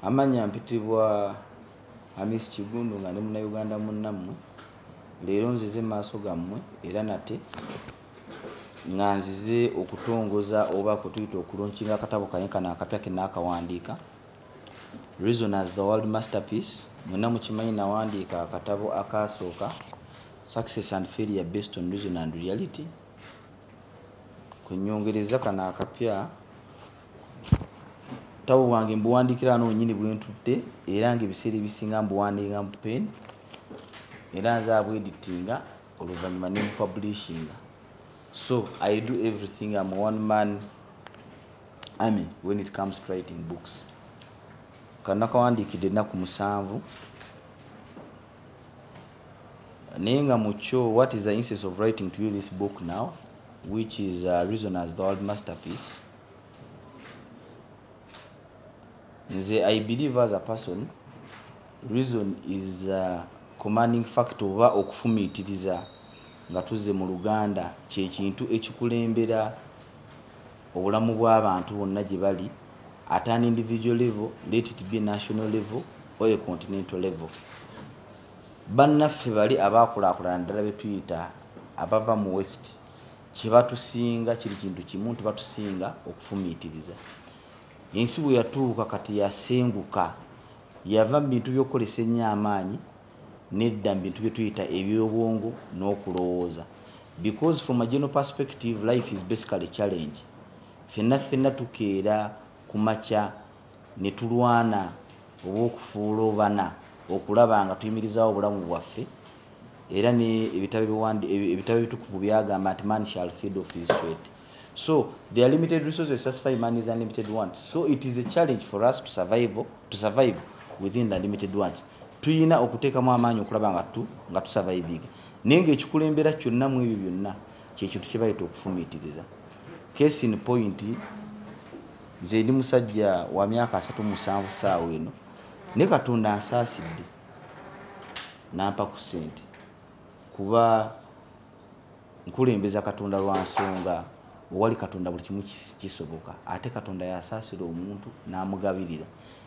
Amanya mpitibwa Hamis Kigundu nga ne Munnayuganda munnammwe. Leero nzize maaso gammwe era nate nga nzize okutongoza oba kutuyita okulonkinga akatabo kano akapya ke naakawandiika Reason as the World Masterpiece. Mwenna mukimanyi nawandiika akatabo akaasooka Success and Failure Based on Reason and Reality. Kunyongereza kano akapya tabu wange mbuwandiikira ano nnyini bwe ntudde era ng'ebiseera ebisinga mbuwandiika mu pen era nze abweditinga oluvannyuma ne mupublishinga. So I do everything. I'm a one-man army when it comes to writing books. Kano nakawandiikidde ennaku 7 naye nga mu kyo what is the essence of writing to you this book now, which is Reason as the World Masterpiece. I believe as a person, reason is commanding factor oba okufumiitiriza nga tuzze mu Luganda kye kintu ekikulembera obulamu bw'abantu bonna gye bali at an individual level, let it be a national level or a continental level. Bannaffe bali abaakulaakulana ddala be tuyita abava mu west kye batusinga kiri kintu kimu nti batusinga okufumiitiriza. Ensi bwe yatuuka kati yasenguka yava mu bintu by'okukolesa ennyo amaanyi nedda mu bintu bye tuyita ebyobwongo n'okulowooza. Because from a general perspective, life is basically a challenge. Ffenna tukeera ku makya ne tulwana oba okufuula obana okulaba nga tuyimirizaawo obulamu bwaffe era ne ebitabo ebitukuvu byagamba nti man shall feed off his sweat. So there are limited resources to satisfy man's unlimited wants. So it is a challenge for us to survive within the limited wants. Tuyina okuteekamu amaanyi okulaba nga tusurviving. Naye ng'ekikulembera kyonna mu ebyo byonna kye kintu kye bayita okufumiitiriza. Case in point, nze ndi musajja wa myaka 37 ssaawa eno ne Katonda ansaasidde n'ampa ku ssente kuba nkulembeza Katonda lwa nsonga owali Katonda buli kimu kisoboka ate Katonda yasaasira omuntu n'amugabirira.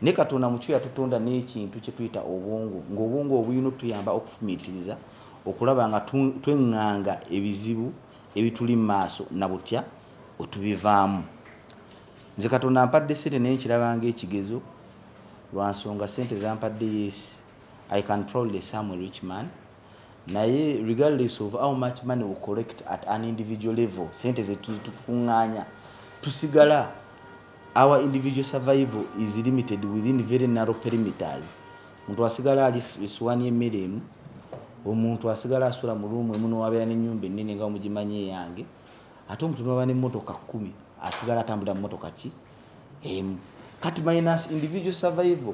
Ne Katonda mu kyo yatutonda n'ekintu kye tuyita obwongo, ng'obwongo obuyina otuyamba okufumiitiriza okulaba nga tweŋŋanga ebizibu ebituli mu maaso na butya otubivaamu. Nze Katonda ampadde ssente naye nkiraba ng'ekigezo lwa nsonga ssente zampadde, yes, I can probably say I'm a rich man. Naye regardless of how much money we collect at an individual level, ssente ze tukuŋŋaanya tusigala, our individual survival is limited within very narrow perimeters. Omuntu asigala ali essuwaani y'emmere emu, omuntu asigala asula mu luumu emu n'owabeera n'ennyumba ennene nga mugimanyi eyange, ate omuntu n'oba n'emmotoka 10 asigala atambulira mu mmotoka ki emu. Kati minus individual survival,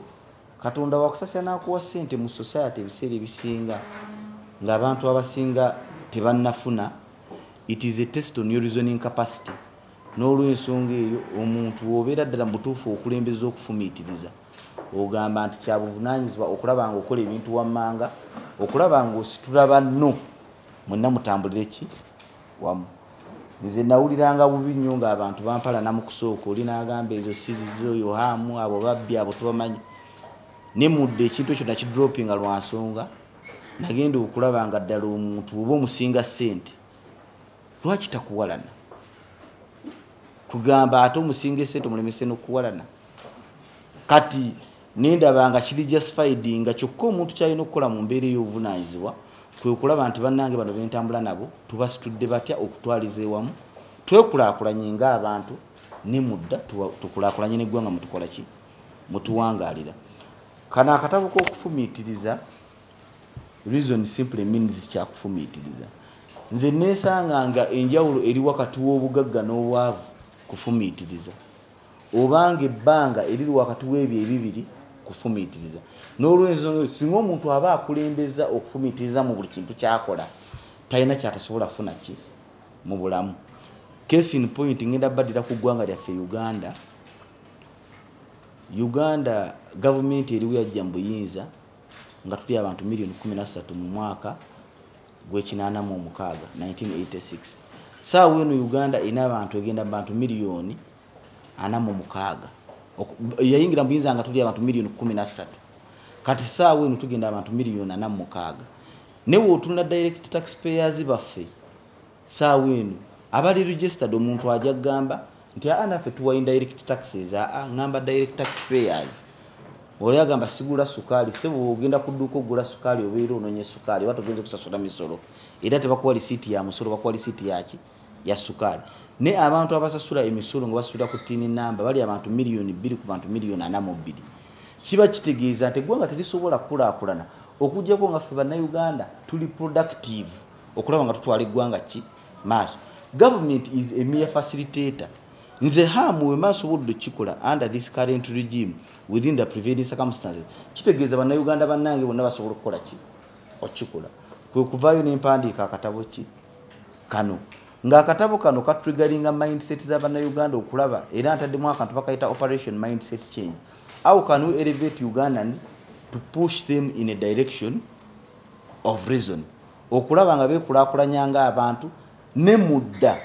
Katonda wakusasira n'akuwa ssente mu society ebiseera ebisinga ng'abantu abasinga tebannafuna. It is a test on your reasoning capacity. N'olw'ensonga eyo omuntu obeera ddala mu butuufu okulembeza okufumiitiriza ogamba nti kya buvunaanyizibwa okulaba nga okola ebintu wammanga, okulaba nga ositula banno mwenna mutambulire ki wamu. Nze nawuliranga bubi nnyo ng'abantu bampalana mu kusooka oli n'agamba ezo sizizo yohamu abo babbi abo tubamanyi. Ne mudde ekintu ekyo nakidropinga lwa nsonga nagenda okulaba nga ddala omuntu oba omusinga ssente lwaki takuwalana, kugamba ate omusinga ssente omulemese n'okuwalana. Kati nendaba nga kiri justified nga kyokka omuntu kyalina okukola mu mbeera ey'obuvunaanyizibwa kwe okulaba nti bannange bano bentambula nabo tubasitudde batya okutwaliza ewamu, twekulaakulanye ng'abantu ne mudda tukulaakulanye n'eggwanga mutukola ki mutuwangaalira. Kano akatabo k'okufumiitiriza, reason simply means kyakufumiitiriza. Nze neesanga nga enjawulo eri wakati w'obugagga n'obwavu kufumiitiriza, obanga ebbanga eriri wakati w'ebyo ebibiri kufumiitiriza. N'olw'ensonga singa omuntu aba akulembeza okufumiitiriza mu buli kintu kyakola talina kyatasobola kufuna ki mu bulamu. Case in point, ngenda baddira ku ggwanga lyaffe Uganda. Uganda government eriwo yajja mu buyinza nga tuli abantu milioni 13 mu mwaka gw'86 1986. Saawa eno Uganda ina abantu egenda abantu milioni 46. yayingira mbuyinza nga tuli abantu milioni 13 kati saawe eno tugenda abantu milioni 46 newe otuna direct taxpayers baffe saawe eno abali registered omuntu ajja gamba nti anafe tuwa indirect taxes ngamba direct taxpayers oli agamba sigula sukali sebo ogenda kuduka ogula sukali obeera ononye sukali batogenze kusasula misolo era tebakuwa lisiti ya musolo bakuwa lisiti yaki ya sukali ne abantu abasasula emisolo ngo basula ku tini namba bali abantu milioni 2 ku bantu milioni 42 kiba kitegeeza nti eggwanga terisobola kulaakulana okujjako nga ffe bannayuganda tuli productive okulaba nga tutwala eggwanga ki maaso. Government is a mere facilitator. Nze hamu we maaso budde kikola under this current regime within the prevailing circumstances kitegeeza bannayuganda bannange bonna basobola okukola ki okikola kwe kuvaayo n'empandiika akatabo ki kano ng'akatabo kano katriggeringa mindset z'abannayuganda okulaba era ntaddemu akantu bakayita operation mindset change. How can we elevate Ugandans to push them in a direction of reason okulaba nga beekulaakulanya ng'abantu ne mudda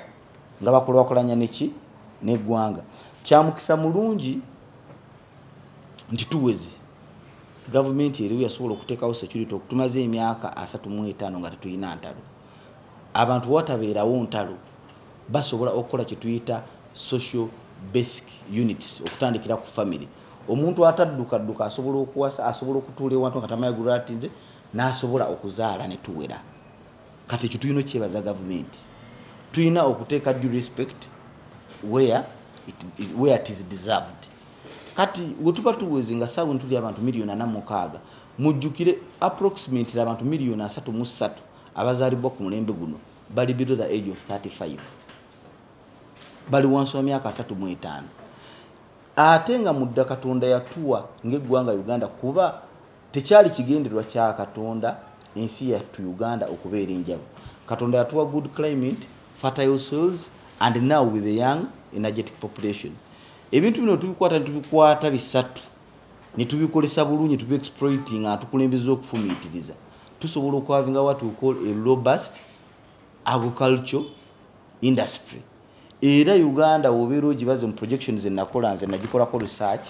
nga bakulaakulanya neki n'eggwanga. Kyamukisa mulungi nti tuwezi gavumenti eriwo yasobola okuteekawo security okutumaze emyaka 35 nga tetulina ntalo. Abantu watabeerawo ntalo basobola okukola kye tuyita social basic units okutandikira ku family. Omuntu atadduka asobola okuwasa asobola okutuula ewantu nga tamayagulira atinze n'asobola okuzaala ne tuwera. Kati ekyo tulina okyebaza gavumenti. Tulina okuteeka due respect where it is deserved. Kati wetuba tuweze nga saawe ntuli abantu milioni 46 mujjukire approximately abantu milioni 33 abazaalibwa ku mulembe guno bali below the age of 35 bali wansi wa myaka 35 ate nga mudda Katonda yatuwa ng'eggwanga Uganda kuba tekyali kigendererwa kya Katonda ensi yattu Uganda okubeera enjabu. Katonda yatuwa good climate, fertile soils and now with a young energetic population. Ebintu bino tubikwata bisatu ne tubikolesa bulungi tubi-exploiting atukulembeza okufumiitiriza tusobola okwavinga what we call a robust agriculture industry. Era Uganda wobeera ogibaze mu projections enakola nze nagikolako research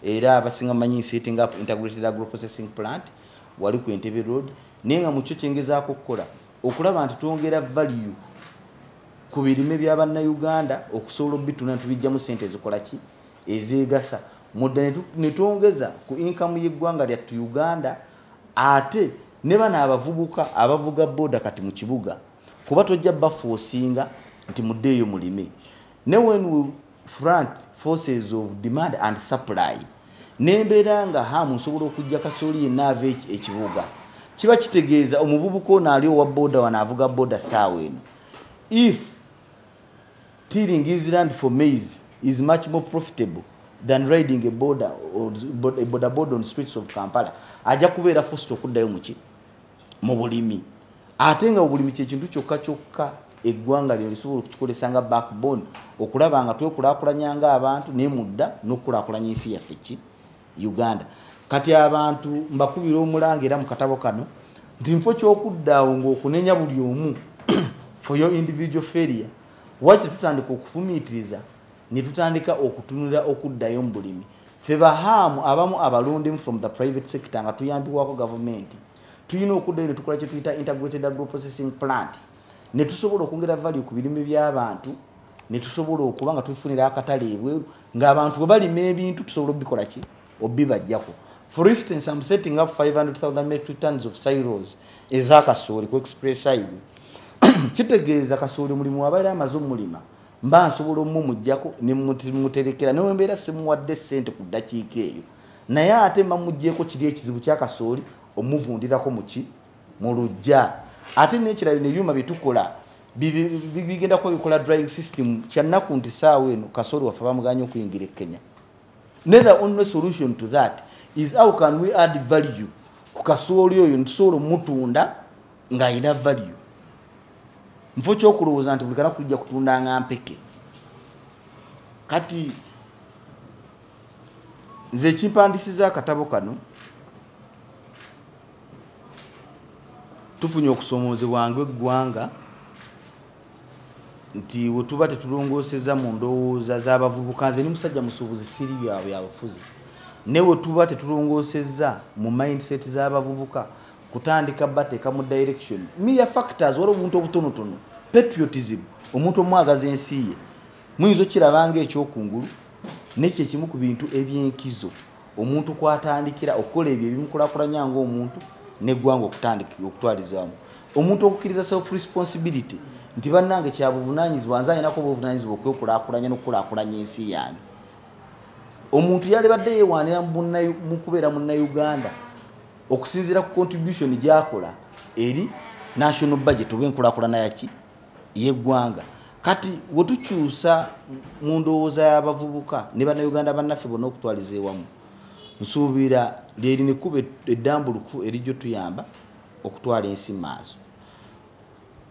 era abasinga manyi setting up integrated agro processing plant wali ku Entebbe Road naye nga mukyo kyengezaako okukola okulaba nti twongera value ku birime by'Abannayuganda okusobola obituna tubijjamu sente zikola ki ezeegasa mudda ne twongeza ku income y'eggwanga lyattu Uganda ate ne bano abavubuka abavuga boda kati mu kibuga kuba tojja bafoosinga nti muddeeyo mulime ne when we front forces of demand and supply nembeera nga hamu nsobola okujja kasooli yenna ava ekibuga kiba kitegeeza omuvubuka ono ali owa boda wanaavuga boda saawa eno if tilling his land for maize is much more profitable than riding a border or a border on streets of Kampala ajja kubeera forced okuddayo mu bulimi ate nga obulimi kyekintu kyokka eggwanga lyo lisobola okukikolesa nga backbone okulaba nga twekulaakulanya ng'abantu nemudda n'okulaakulanya ensi yaffe ki Uganda. Kati abantu mbakubira omulanga era mu katabo kano nti nfo ky'okuddaawo ng'okunenya buli omu for your individual failure waki tutandika okufumiitiriza ne tutandika okutunula okuddayo mu bulimi ffe bahamu abamu abalondemu from the private sector nga tuyambibwako gavumenti tulina okuddayo ne tukola kye tuyita integrated agro processing plant ne tusobola okwongera value ku birime by'abantu ne tusobola okuba nga tubifunira akatale ebweru ng'abantu bwe balima ebintu tusobola obikola ki obibajjako. For instance, I'm setting up 500,000 metric tons of silos eza kasooli ku express highway. Kitegeeza kasooli mulimu abaira amaze omulima mba nsobola omumujjako ne muterekera ne wembeera simuwadde ssente ku ddakiika eyo naye ate mba muggyeko kiri ekizibu kya kasooli omuvundirako mu lujja ate n'ekirala n'ebyuma bye tukola bigenda kuba bikola drying system kyannaku nti saawa eno kasooli waffe bamuganye okuyingira e Kenya. The only solution to that is how can we add value ku kasooli oyo ntusobola omutunda ng'ayina value. Nfo kyokulowooza nti buli kanaku tujja kutunda nga mpeke. Kati nze ekimpandisiza akatabo kano tufunye okusomoozebwa ng'eggwanga nti we tuba tetulongooseza mu ndowooza z'abavubuka nze ni musajja musuubuzi siri byabwe yabufuzi ne we tuba tetulongooseza mu mindset z'abavubuka kutandika bateeka mu direction mere factors waliwo obuntu obutonotono patriotism omuntu omwagaza ensi ye muyinza okirabanga ekyokungulu nekyo ekimu ku bintu eby'enkizo omuntu kwatandikira okukola ebyo ebimukulakulanya ng'omuntu neggwanga okutwaliza wamu omuntu okukkiriza self responsibility nti bannange kyabuvunaanyizibwa nze alinako obuvunaanyizibwa okwekulaakulanya n'okukulaakulanya ensi yange omuntu yalibadde yeewaanira mu kubeera munnayuganda okusinziira ku contribution gy'akola eri national budget oba enkulaakulana yaki yeggwanga kati wetukyusa mu ndowooza y'abavubuka ne bannayuganda bannaffe bonna okutwaliza ewamu nsuubira lyeri ne kuba eddambulukufu erijjo tuyamba okutwala ensi maaso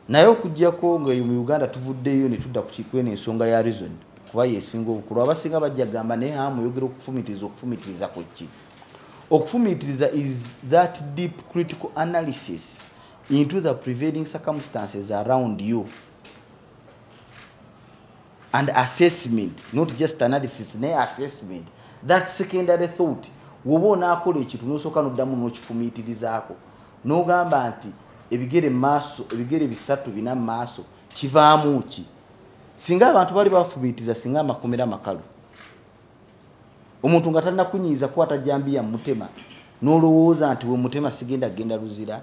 naye okuggyako nga mu Uganda tuvuddeyo ne tudda ku kikwena ensonga ya reason kuba yeesinga obukulu abasinga bajja gamba naye muyogera okufumitiriza kweki okufumitiriza is that deep critical analysis into the prevailing circumstances around you and assessment, not just analysis, naye assessment, that secondary thought woba onaakola ekintu n'osooka n'oddamu n'okifumiitirizaako n'ogamba nti ebigere maaso ebigere bisatu bina maaso kivaamu ki singa abantu bali bafumiitiriza singa amakomera makalu omuntu nga talina kunyiiza kukwata jambiya mutema n'olowooza nti we mutema sigenda genda luzira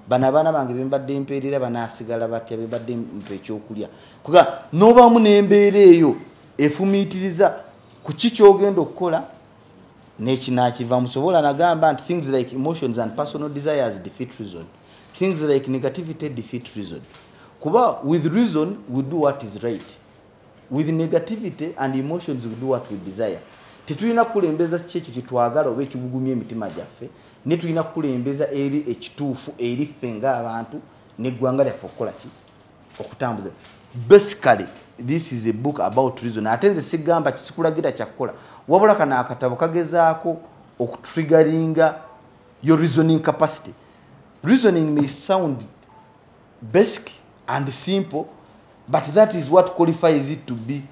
bano abaana bange bembadde mpeerera banaasigala batya bembadde mpa ekyokulya kuga n'obaamu n'embeera eyo efumiitiriza ku ki ky'ogenda okukola n'ekinaakiva musobola nagamba nti things like emotions and personal desires defeat reason, things like negativity defeat reason. Kuba with reason we do what is right, with negativity and emotions we do what we desire. Tetulina kulembeza kyekyo kitwagala oba ekibugumya emitima gyaffe ne tulina kulembeza eri ekituufu eri ffe ng'abantu n'eggwanga lyaffe okukola ki okutambuza. Basically this is a book about reason. Ate nze sigamba kisikulagira kyakukola wabula kana akatabo kagezaako okutriggeringa your reasoning capacity. Reasoning may sound basic and simple, but that is what qualifies it to be.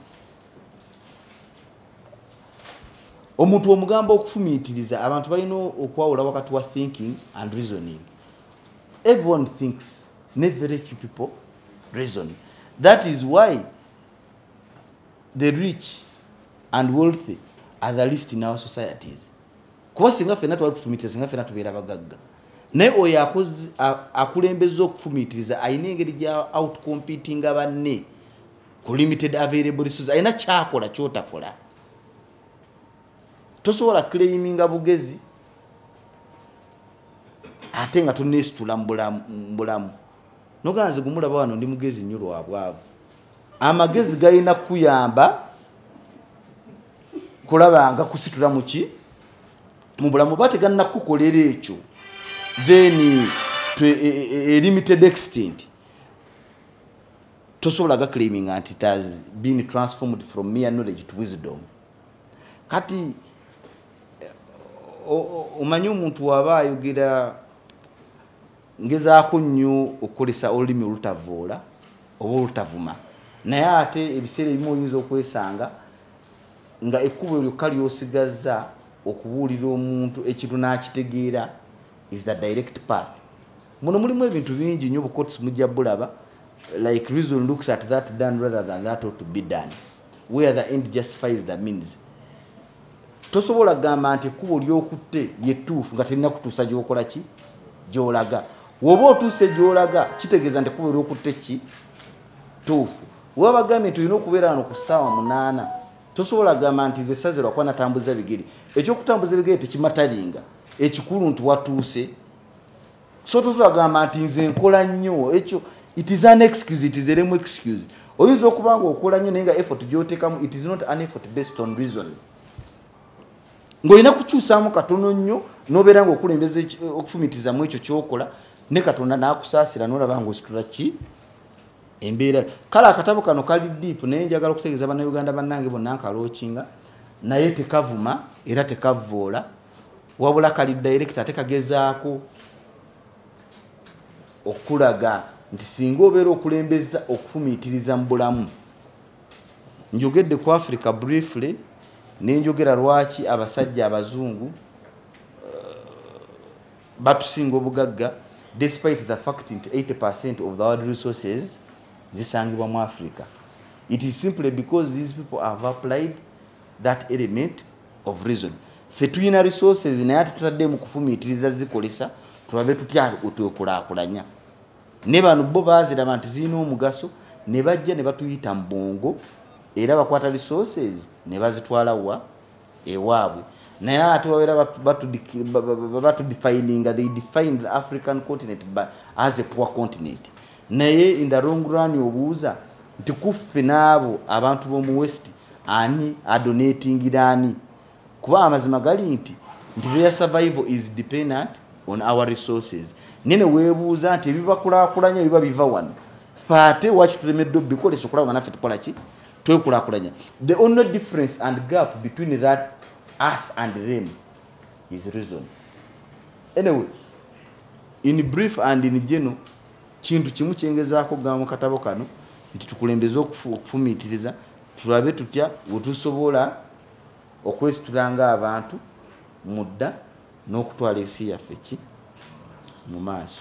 Omuntu omugamba okufumiitiriza abantu balina okwawula wakati wa thinking and reasoning. Everyone thinks, not very few people reason. That is why the rich and wealthy are the least in our societies. Kuba singa ffenna twali tufumiitiriza singa ffenna tubeera bagagga. Naye oyo akulembeza okufumiitiriza alina engeri gya outcompetinga banne ku limited available resources. Alina kyakola kyotakola. Tosobola claiminga bugezi ate nga toneesitula mu bulamu. Noganze gumulaba wano ndi mugezi nnyo lwabwavu. Amagezi galina kuyamba kulaba nga kusitula muki mu bulamu bate ganna kukolera ekyo then to a limited extent tosobola ga claiming anti it has been transformed from mere knowledge to wisdom. Kati omanyi omuntu waba ayogera ngezaako nnyo okukolesa olulimi olutavoola oba olutavuma naye ate ebiseera ebimu oyinza okwesanga nga ekkubo lyokka ly'osigazza okubuulira omuntu ekintu n'akitegeera is the direct path. Muno mulimu ebintu bingi nnyo bukotsi mujja bulaba like reason looks at that done rather than that ought to be done, where the end justifies the means. Tosobola gamba nti ekkubo ly'okutte lyetuufu nga terina kutuusa gy'okola ki gy'olaga. Woba otuuse gy'olaga kitegeeza nti ekkubo ly'okutte ki tuufu. Waba bagambye nti olina okubeera wano ku ssaawa 8 tosobola gamba nti ze sazirwa kuba natambuza bigere. Ekyokutambuza ebigere tekimatalinga ekikulu nti watuuse. So tosobola gamba nti nze nkola nnyo ekyo it is an excuse, it is a lame excuse. Oyinza okuba nga okola nnyo naye nga effort gy'oteekamu it is not an effort based on reason. Ng'olina kukyusaamu katono nnyo n'obeera ng'okulembeza okufumiitirizamu ekyo ky'okola ne Katonda n'akusaasira n'olaba ng'ositula ki embeera. Kale akatabo kano kali deep naye njagala okutegeeza bannayuganda bannange bonna nkalookinga naye tekavuma era tekavvoola wabula kali direct ate kagezaako okulaga nti singa obeera okulembeza okufumiitiriza mu bulamu. Njogedde ku Africa briefly nenjogera lwaki abasajja abazungu batusinga obugagga despite the fact nti 80% of the world resources zisangibwa mu Africa. It is simply because these people have applied that element of reason. Ffe tulina resources naye tutadde mu kufumiitiriza zikolesa tulabe tutya otwekulaakulanya. Ne bano bo baaziraba nti zirina omugaso ne bajja ne batuyita mu bongo era bakwata resources ne bazitwala wa ewaabwe. Naye ate wabeera batudefininga, they defined the African continent as a poor continent. Naye in the long run obuuza nti kuffe n'abo abantu b'omu west ani adonatingira ani? Kuba amazima gali nti their survival is dependent on our resources. Nene weebuuza nti ebibakulaakulanya biba biva wano. Fate waki tulemedde obikolesa okulaba naffe tukola ki? Twekulaakulanya. The only difference and gap between that us and them is reason. Anyway, in brief and in general, kintu kimu kyengezaako gamba mu katabo kano nti tukulembeza okufumiitiriza tulabe tutya wetusobola okwesitulanga abantu mudda n'okutwala ensi yaffe ki mu maaso.